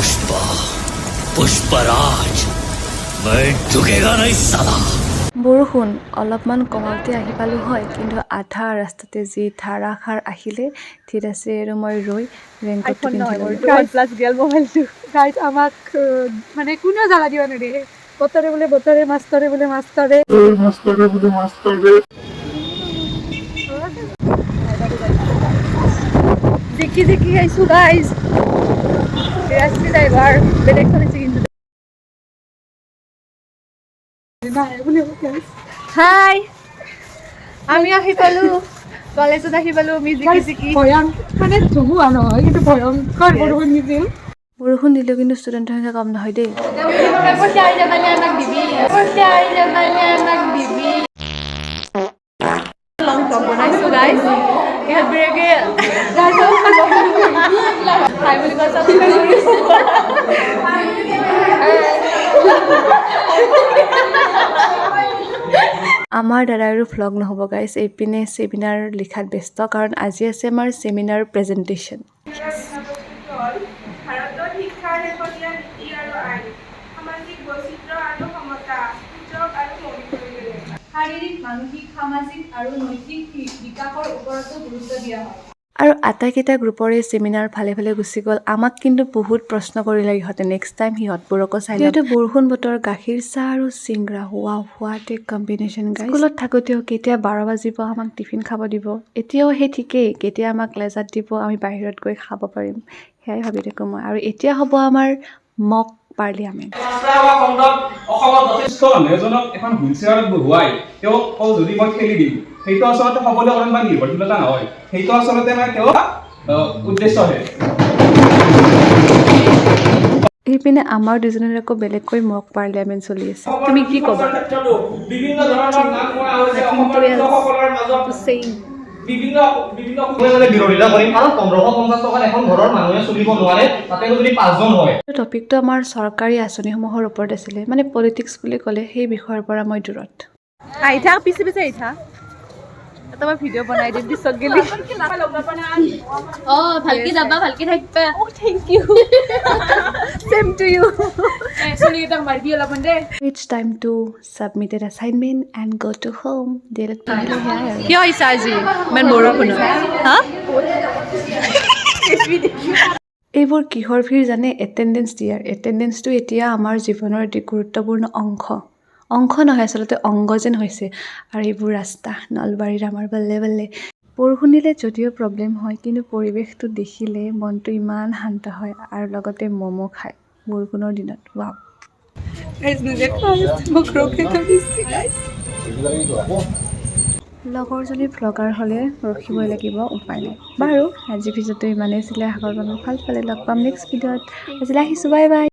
पुष्पा पुष्पराज मैं झुकेगा नहीं साला। বৰষুণ অলপমান কমাওঁতে আহি পালোঁ হয়, কিন্তু আধা ৰাস্তাতে যি ধাৰাসাৰ আহিলে ঠিক আছে আৰু মই ৰৈ ৰেইনকোটটো পিন্ধি ল'লোঁ। প্লাস গেল মোবাইলটো গাইজ আমাক মানে কোনেও জ্বালা দিব নেৰে বতৰে বোলে বতৰে মাষ্টৰে বোলে মাষ্টৰে দেখি দেখি আহিছোঁ গাইজ ৰাস্তি ড্ৰাইভাৰ বেলেগ চলিছে কিন্তু হাই আমি আহি পালো কলেজত আহি পালো আমি জিকি মানে ধুমুহা নহয় কিন্তু ভয়ংকৰ বৰষুণ দিছিল বৰষুণ দিলেও কিন্তু ষ্টুডেণ্টৰ সংখ্যা কম নহয় দেই। লং টপ বনাইছো গাইজ ইহঁত বিলাকে হাই বুলি কৈ আমাৰ দ্বাৰা আৰু ভ্লগ নহ'ব গাইজ, এইপিনে ছেমিনাৰ লিখাত ব্যস্ত, কাৰণ আজি আছে আমাৰ ছেমিনাৰ প্ৰেজেণ্টেশ্যন। ভাৰতৰ শিক্ষাৰ শেহতীয়া নীতি আৰু আইন, সামাজিক বৈচিত্ৰ্য আৰু সমতা, সুযোগ আৰু মৌলিক শাৰীৰিক, মানসিক, সামাজিক আৰু নৈতিক বিকাশৰ ওপৰতো গুৰুত্ব দিয়া হয়। আৰু আটাইকেইটা গ্ৰুপৰে ছেমিনাৰ ভালে ভালে গুচি গ'ল। আমাক কিন্তু বহুত প্ৰশ্ন কৰিলে ইহঁতে, নেক্সট টাইম সিহঁতবোৰকো চাই লওঁ। যিহেতু বৰষুণ বতৰ, গাখীৰ চাহ আৰু চিংৰা, wow what a combination guys. স্কুলত থাকোঁতেও কেতিয়া 12 বাজিব আমাক টিফিন খাব দিব, এতিয়াও সেই ঠিকেই, কেতিয়া আমাক লেজাত দিব আমি বাহিৰত গৈ খাব পাৰিম, সেয়াই ভাবি থাকোঁ মই। আৰু এতিয়া হ'ব আমাৰ মক পাৰ্লিয়ামেণ্ট। অসমত যথেষ্ট মানুহ এজনক এখন হুইলচেয়াৰত বহুৱাই তেওঁক যদি মই ঠেলি দিম, সেইটো আচলতে সবলীকৰণ বা নিৰ্ভৰশীলতা নহয়, সেইটো আচলতে মানে তেওঁৰ উদ্দেশ্যহে। সেইপিনে আমাৰ দুজনৰ আকৌ বেলেগকৈ মক পাৰ্লিয়ামেণ্ট চলি আছে। তুমি কি ক'বা? বিভিন্ন ধৰণৰ নাম কৰা হৈছে অসমৰ লোকসকলৰ মাজত বিৰোধিতা কৰিম, কাৰণ 1550 টকাত এখন ঘৰৰ মানুহে চলিব নোৱাৰে, তাতে যদি 5জন হয়। টপিকটো আমাৰ চৰকাৰী আঁচনিসমূহৰ ওপৰত আছিলে, মানে পলিটিক্স বুলি ক'লে সেই বিষয়ৰ পৰা মই দূৰত। আইঠা পিছে পিছে আইঠা এটা মই ভিডিঅ' বনাই দিম পিছত গেলি ভালকে যাবা ভালকে থাকবা thank you same to you চলি এটা মাৰবি অলপমান দে It's time to submit an assignment and go to home. DLED পঢ়িলে সেয়াই আৰু। কিয় আহিছা আজি ইমান বৰষুণত হা এইবোৰ কিহৰ ভিৰ জানে? এটেণ্ডেঞ্চ দিয়াৰ। এটেণ্ডেঞ্চটো এতিয়া আমাৰ জীৱনৰ এটি গুৰুত্বপূৰ্ণ অংশ নহয়, আচলতে অংগ যেন হৈছে। আৰু এইবোৰ ৰাস্তা নলবাৰীৰ আমাৰ বল্লে বল্লে। বৰষুণ দিলে যদিও প্ৰব্লেম হয়, কিন্তু পৰিৱেশটো দেখিলে মনটো ইমান শান্ত হয়, আৰু লগতে ম'ম' খায় বৰষুণৰ দিনত। ৱাও। লগৰজনী ভ্লগাৰ হ'লে ৰখিবই লাগিব, উপায় নাই। বাৰু আজি ভিডিঅ'টো ইমানেই আছিলে, আগৰ বাবে ভাল পালে লগ পাম নেক্সট ভিডিঅ'ত। আজিলৈ আহিছোঁ, বাই বাই।